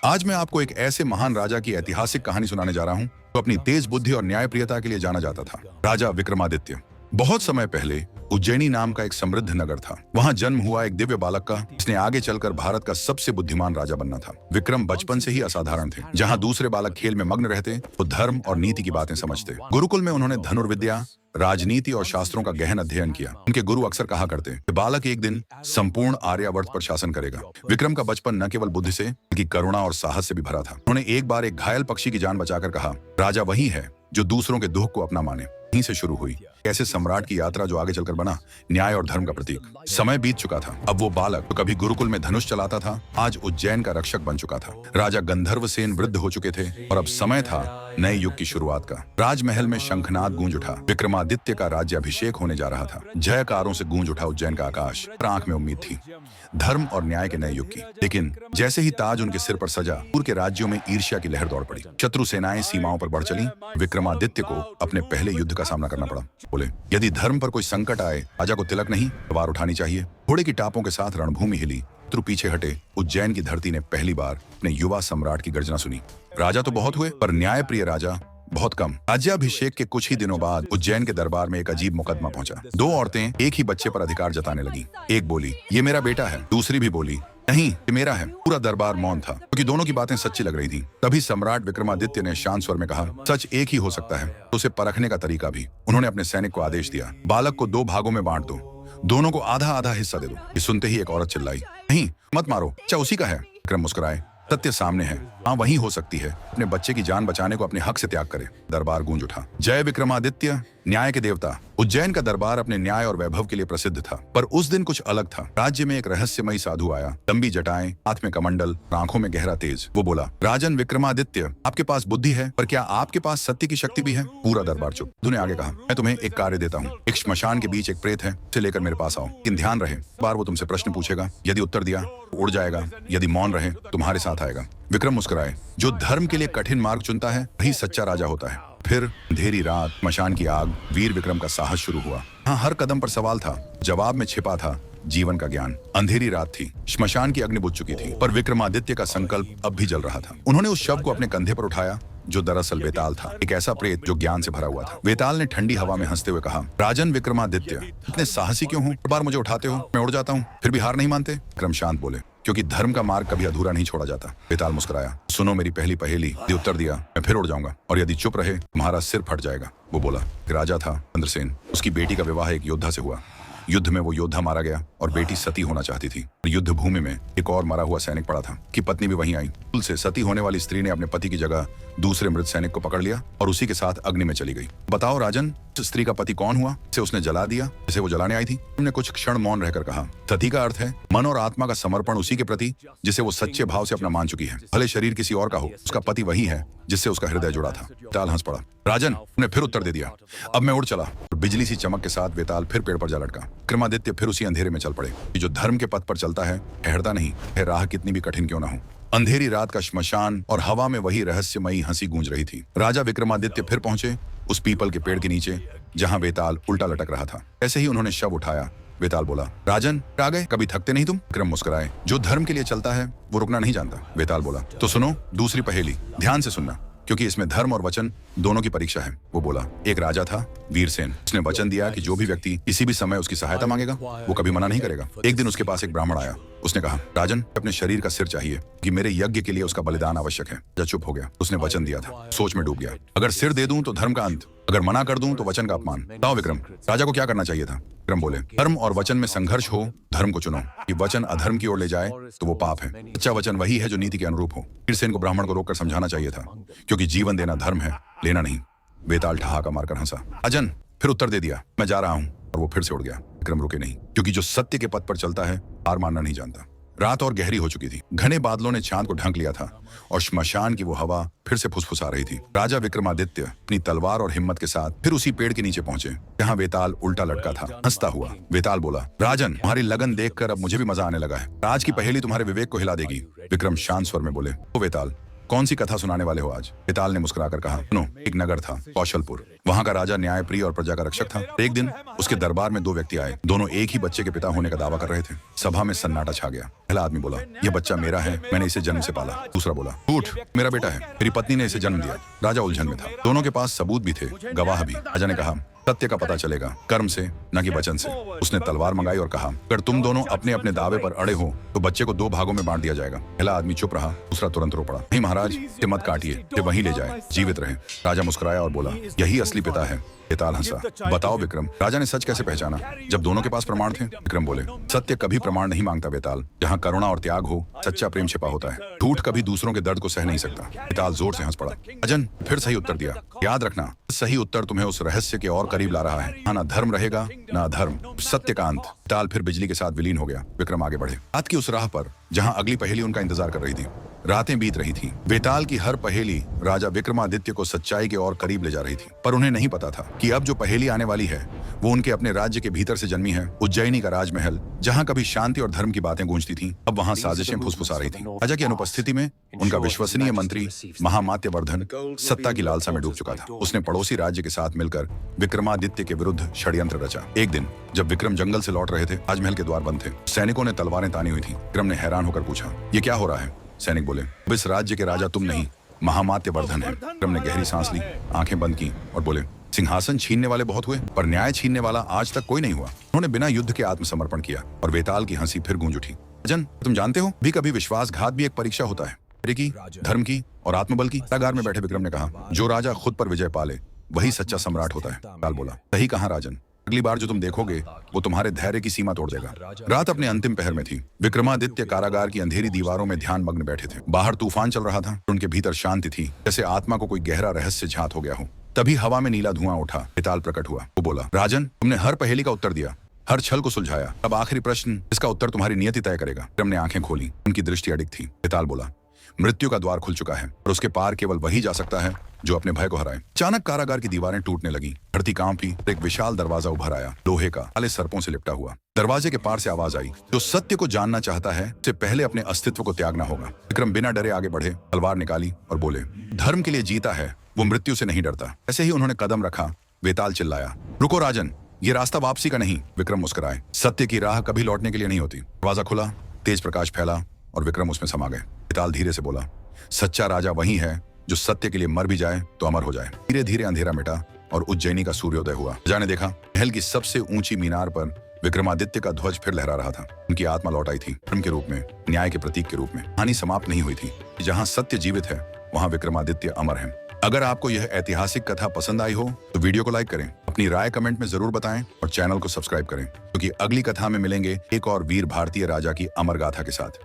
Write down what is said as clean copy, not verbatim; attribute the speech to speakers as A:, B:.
A: आज मैं आपको एक ऐसे महान राजा की ऐतिहासिक कहानी सुनाने जा रहा हूं जो अपनी तेज बुद्धि और न्यायप्रियता के लिए जाना जाता था। राजा विक्रमादित्य। बहुत समय पहले उज्जैनी नाम का एक समृद्ध नगर था। वहां जन्म हुआ एक दिव्य बालक का, जिसने आगे चलकर भारत का सबसे बुद्धिमान राजा बनना था। विक्रम बचपन से ही असाधारण थे। जहां दूसरे बालक खेल में मग्न रहते, वो धर्म और नीति की बातें समझते। गुरुकुल में उन्होंने धनुर्विद्या, राजनीति और शास्त्रों का गहन अध्ययन किया। उनके गुरु अक्सर कहा करते कि बालक एक दिन संपूर्ण आर्यावर्त पर शासन करेगा। विक्रम का बचपन न केवल बुद्धि से बल्कि करुणा और साहस से भी भरा था। उन्होंने एक बार एक घायल पक्षी की जान बचाकर कहा, राजा वही है जो दूसरों के दुख को अपना माने। यहीं से शुरू हुई कैसे सम्राट की यात्रा जो आगे चलकर बना न्याय और धर्म का प्रतीक। समय बीत चुका था। अब वो बालक तो कभी गुरुकुल में धनुष चलाता था, आज उज्जैन का रक्षक बन चुका था। राजा गंधर्वसेन वृद्ध हो चुके थे और अब समय था नए युग की शुरुआत का। राजमहल में शंखनाद गूंज उठा। विक्रमादित्य का राज्याभिषेक होने जा रहा था। जयकारों से गूंज उठा उज्जैन का आकाश। पर आंख में उम्मीद थी धर्म और न्याय के नए युग की। लेकिन जैसे ही ताज उनके सिर पर सजा, दूर के राज्यों में ईर्ष्या की लहर दौड़ पड़ी। शत्रु सेनाएं सीमाओं पर बढ़ चली। विक्रमादित्य को अपने पहले युद्ध का सामना करना पड़ा। बोले, यदि धर्म पर कोई संकट आए, राजा को तिलक नहीं तलवार उठानी चाहिए। घोड़े की टापों के साथ रणभूमि हिली। शत्रु पीछे हटे। उज्जैन की धरती ने पहली बार अपने युवा सम्राट की गर्जना सुनी। राजा तो बहुत हुए, पर न्यायप्रिय राजा बहुत कम। राज्याभिषेक के कुछ ही दिनों बाद उज्जैन के दरबार में एक अजीब मुकदमा पहुंचा। दो औरतें एक ही बच्चे पर अधिकार जताने लगी। एक बोली, ये मेरा बेटा है। दूसरी भी बोली, नहीं, ये मेरा है। पूरा दरबार मौन था, क्योंकि दोनों की बातें सच्ची लग रही थीं। तभी सम्राट विक्रमादित्य ने शांत स्वर में कहा, सच एक ही हो सकता है, तो उसे परखने का तरीका भी। उन्होंने अपने सैनिक को आदेश दिया, बालक को दो भागों में बांट दो, दोनों को आधा आधा हिस्सा दे दो। ये सुनते ही एक औरत चिल्लाई, नहीं मत मारो, क्या उसी का है। विक्रम मुस्कुराए, सत्य सामने है, हाँ वही हो सकती है। अपने बच्चे की जान बचाने को अपने हक से त्याग करे। दरबार गूंज उठा। जय विक्रमादित्य, न्याय के देवता। उज्जैन का दरबार अपने न्याय और वैभव के लिए प्रसिद्ध था, पर उस दिन कुछ अलग था। राज्य में एक रहस्यमयी साधु आया। लंबी जटाएं, हाथ में कमंडल, आंखों में गहरा तेज। वो बोला, राजन विक्रमादित्य, आपके पास बुद्धि है, पर क्या आपके पास सत्य की शक्ति भी है। पूरा दरबार चुप। साधु ने आगे कहा, मैं तुम्हें एक कार्य देता हूँ। एक श्मशान के बीच एक प्रेत है, उसे लेकर मेरे पास आओ। लेकिन ध्यान रहे, बार वो तुमसे प्रश्न पूछेगा। यदि उत्तर दिया तो उड़ जाएगा, यदि मौन रहे तुम्हारे साथ आएगा। विक्रम मुस्कुराए। जो धर्म के लिए कठिन मार्ग चुनता है वही सच्चा राजा होता है। फिर अंधेरी रात, मशान की आग, वीर विक्रम का साहस शुरू हुआ। हाँ, हर कदम पर सवाल था, जवाब में छिपा था जीवन का ज्ञान। अंधेरी रात थी, श्मशान की अग्नि बुझ चुकी थी, पर विक्रमादित्य का संकल्प अब भी जल रहा था। उन्होंने उस शव को अपने कंधे पर उठाया, जो दरअसल वेताल था, एक ऐसा प्रेत जो ज्ञान से भरा हुआ था। वेताल ने ठंडी हवा में हंसते हुए कहा, राजन विक्रमादित्य, इतने साहसी क्यों हो? हर बार मुझे उठाते हो, मैं उड़ जाता हूँ, फिर भी हार नहीं मानते। विक्रम शांत बोले, क्योंकि धर्म का मार्ग कभी अधूरा नहीं छोड़ा जाता। वेताल मुस्कुराया, सुनो मेरी पहली पहेली। यदि उत्तर दिया मैं फिर उड़ जाऊंगा, और यदि चुप रहे तुम्हारा सिर फट जाएगा। वो बोला, राजा था चंद्रसेन, उसकी बेटी का विवाह एक योद्धा से हुआ। युद्ध में वो योद्धा मारा गया और बेटी सती होना चाहती थी। युद्ध भूमि में एक और मरा हुआ सैनिक पड़ा था कि पत्नी भी वहीं आई। पुल से सती होने वाली स्त्री ने अपने पति की जगह दूसरे मृत सैनिक को पकड़ लिया और उसी के साथ अग्नि में चली गई। बताओ राजन, स्त्री का पति कौन हुआ जिसे उसने जला दिया, जिसे वो जलाने आई थी। हमने कुछ क्षण मौन रहकर कहा, सती का अर्थ है मन और आत्मा का समर्पण उसी के प्रति जिसे वो सच्चे भाव से अपना मान चुकी है। भले शरीर किसी और का हो, उसका पति वही है जिससे उसका हृदय जुड़ा था। वेताल हंस पड़ा। राजन ने फिर उत्तर दे दिया। अब मैं उड़ चला और बिजली सी चमक के साथ वेताल फिर पेड़ पर जा लटका। विक्रमादित्य फिर उसी अंधेरे में चल पड़े। जो धर्म के पथ पर चलता है ठहरता नहीं है, राह कितनी भी कठिन क्यों ना हो। अंधेरी रात का श्मशान और हवा में वही रहस्यमयी हंसी गूंज रही थी। राजा विक्रमादित्य फिर पहुंचे उस पीपल के पेड़ के नीचे जहां वेताल उल्टा लटक रहा था। ऐसे ही उन्होंने शव उठाया। वेताल बोला, राजन आ गए, कभी थकते नहीं तुम। विक्रम मुस्कुराए, जो धर्म के लिए चलता है वो रुकना नहीं जानता। वेताल बोला, तो सुनो दूसरी पहेली, ध्यान से सुनना, क्योंकि इसमें धर्म और वचन दोनों की परीक्षा है। वो बोला, एक राजा था वीरसेन, उसने वचन दिया कि जो भी व्यक्ति किसी भी समय उसकी सहायता मांगेगा वो कभी मना नहीं करेगा। एक दिन उसके पास एक ब्राह्मण आया। उसने कहा, राजन अपने शरीर का सिर चाहिए कि मेरे यज्ञ के लिए उसका बलिदान आवश्यक है। राजा चुप हो गया। उसने वचन दिया था, सोच में डूब गया। अगर सिर दे दूं तो धर्म का अंत, अगर मना कर दूं तो वचन का अपमान। बताओ विक्रम, राजा को क्या करना चाहिए था। विक्रम बोले, धर्म और वचन में संघर्ष हो, धर्म को चुनो। कि वचन अधर्म की ओर ले जाए तो वो पाप है। सच्चा वचन वही है जो नीति के अनुरूप हो। वीरसेन को ब्राह्मण को रोककर समझाना चाहिए था, क्योंकि जीवन देना धर्म है, लेना नहीं। वेताल ठहाका मारकर हंसा। राजन फिर उत्तर दे दिया, मैं जा रहा हूं, और वो फिर से उड़ गया। विक्रम रुके नहीं, क्योंकि जो सत्य के पथ पर चलता है हार मानना नहीं जानता। रात और गहरी हो चुकी थी। घने बादलों ने चांद को ढक लिया था और श्मशान की वो हवा फिर से फुसफुसा रही थी। राजा विक्रमादित्य अपनी तलवार और हिम्मत के साथ फिर उसी पेड़ के नीचे पहुंचे जहां वेताल उल्टा लटका था, हंसता हुआ। वेताल बोला, राजन तुम्हारी लगन देखकर अब मुझे भी मजा आने लगा है। आज की पहेली तुम्हारे विवेक को हिला देगी। विक्रम शांत स्वर में बोले, ओ वेताल, कौन सी कथा सुनाने वाले हो आज? बेताल ने मुस्कुराकर कहा, सुनो, एक नगर था, कौशलपुर। वहाँ का राजा न्यायप्रिय और प्रजा का रक्षक था। एक दिन उसके दरबार में दो व्यक्ति आए। दोनों एक ही बच्चे के पिता होने का दावा कर रहे थे। सभा में सन्नाटा छा गया। पहला आदमी बोला, यह बच्चा मेरा है, मैंने इसे जन्म से पाला। दूसरा बोला, झूठ, मेरा बेटा है, मेरी पत्नी ने इसे जन्म दिया। राजा उलझन में था। दोनों के पास सबूत भी थे, गवाह भी। राजा ने कहा, सत्य का पता चलेगा कर्म से, न कि वचन से। उसने तलवार मंगाई और कहा, अगर तुम दोनों अपने अपने दावे पर अड़े हो तो बच्चे को दो भागों में बांट दिया जाएगा। पहला आदमी चुप रहा, दूसरा तुरंत रो पड़ा, नहीं महाराज, इसे मत काटिए, इसे वहीं ले जाए, जीवित रहे। राजा मुस्कुराया और बोला, यही असली पिता है। बेताल हंसा। बताओ विक्रम, राजा ने सच कैसे पहचाना जब दोनों के पास प्रमाण थे? विक्रम बोले, सत्य कभी प्रमाण नहीं मांगता बेताल। जहाँ करुणा और त्याग हो, सच्चा प्रेम छिपा होता है। झूठ कभी दूसरों के दर्द को सह नहीं सकता। बेताल जोर से हंस पड़ा। राजन फिर सही उत्तर दिया। याद रखना, सही उत्तर तुम्हें उस रहस्य के और करीब ला रहा है। ना धर्म रहेगा, ना अधर्म, सत्य का अंत। बेताल फिर बिजली के साथ विलीन हो गया। विक्रम आगे बढ़े। रात की उस राह पर जहाँ अगली पहेली उनका इंतजार कर रही थी। रातें बीत रही थीं। बेताल की हर पहेली राजा विक्रमादित्य को सच्चाई के और करीब ले जा रही थी। पर उन्हें नहीं पता था कि अब जो पहेली आने वाली है वो उनके अपने राज्य के भीतर से जन्मी है। उज्जैनी का राजमहल, जहाँ कभी शांति और धर्म की बातें गूंजती थीं, अब वहाँ साजिशें फुसफुसा रही थीं। राजा की अनुपस्थिति में उनका विश्वसनीय मंत्री महामात्यवर्धन सत्ता की लालसा में डूब चुका था। उसने पड़ोसी राज्य के साथ मिलकर विक्रमादित्य के विरुद्ध षड्यंत्र रचा। एक दिन जब विक्रम जंगल से लौट रहे थे, राजमहल के द्वार बंद थे। सैनिकों ने तलवारें तानी हुई थी। विक्रम ने हैरान होकर पूछा, ये क्या हो रहा है? सैनिक बोले, अब इस राज्य के राजा तुम नहीं, महामात्यवर्धन है। विक्रम ने गहरी सांस ली, आंखें बंद की और बोले, सिंहासन छीनने वाले बहुत हुए, पर न्याय छीनने वाला आज तक कोई नहीं हुआ। उन्होंने बिना युद्ध के आत्मसमर्पण किया। और बेताल की हंसी फिर गूंज उठी। राजन, तुम जानते हो, भी कभी विश्वासघात भी एक परीक्षा होता है, की, धर्म की और आत्मबल की। कारागार में बैठे विक्रम ने कहा, जो राजा खुद पर विजय पाले वही सच्चा सम्राट होता है। बेताल बोला, सही कहा राजन, अगली बार जो तुम देखोगे वो तुम्हारे धैर्य की सीमा तोड़ देगा। रात अपने अंतिम पहर में थी। विक्रमादित्य कारागार की अंधेरी दीवारों में ध्यान मग्न बैठे थे। बाहर तूफान चल रहा था, उनके भीतर शांति थी, जैसे आत्मा को कोई गहरा रहस्य झांत हो गया हो। तभी हवा में नीला धुआं उठा। बेताल प्रकट हुआ। वो बोला, राजन, तुमने हर पहेली का उत्तर दिया, हर छल को सुलझाया। अब आखिरी प्रश्न, इसका उत्तर तुम्हारी नियति तय करेगा। विक्रम ने आंखें खोली, उनकी दृष्टि अडिग थी। बेताल बोला, मृत्यु का द्वार खुल चुका है और उसके पार केवल वही जा सकता है जो अपने भय को हराए। अचानक कारागार की दीवारें टूटने लगी, धरती कांपी, एक विशाल दरवाजा उभर आया, लोहे का, काले सर्पों से लिपटा हुआ। दरवाजे के पार से आवाज आई, जो सत्य को जानना चाहता है उससे पहले अपने अस्तित्व को त्यागना होगा। विक्रम बिना डरे आगे बढ़े, तलवार निकाली और बोले, धर्म के लिए जीता है वो मृत्यु से नहीं डरता। ऐसे ही उन्होंने कदम रखा। बेताल चिल्लाया, रुको राजन, ये रास्ता वापसी का नहीं। विक्रम मुस्कुराए, सत्य की राह कभी लौटने के लिए नहीं होती। दरवाजा खुला, तेज प्रकाश फैला और विक्रम उसमें समा गए। बेताल धीरे से बोला, सच्चा राजा वही है जो सत्य के लिए मर भी जाए तो अमर हो जाए। धीरे धीरे अंधेरा मिटा और उज्जैनी का सूर्योदय हुआ। राजा ने देखा, महल की सबसे ऊंची मीनार पर विक्रमादित्य का ध्वज फिर लहरा रहा था। उनकी आत्मा लौट आई थी, धर्म के रूप में, न्याय के प्रतीक के रूप में। कहानी समाप्त नहीं हुई थी। जहाँ सत्य जीवित है वहाँ विक्रमादित्य अमर है। अगर आपको यह ऐतिहासिक कथा पसंद आई हो तो वीडियो को लाइक करें, अपनी राय कमेंट में जरूर बताएं और चैनल को सब्सक्राइब करें, क्योंकि अगली कथा में मिलेंगे एक और वीर भारतीय राजा की अमर गाथा के साथ।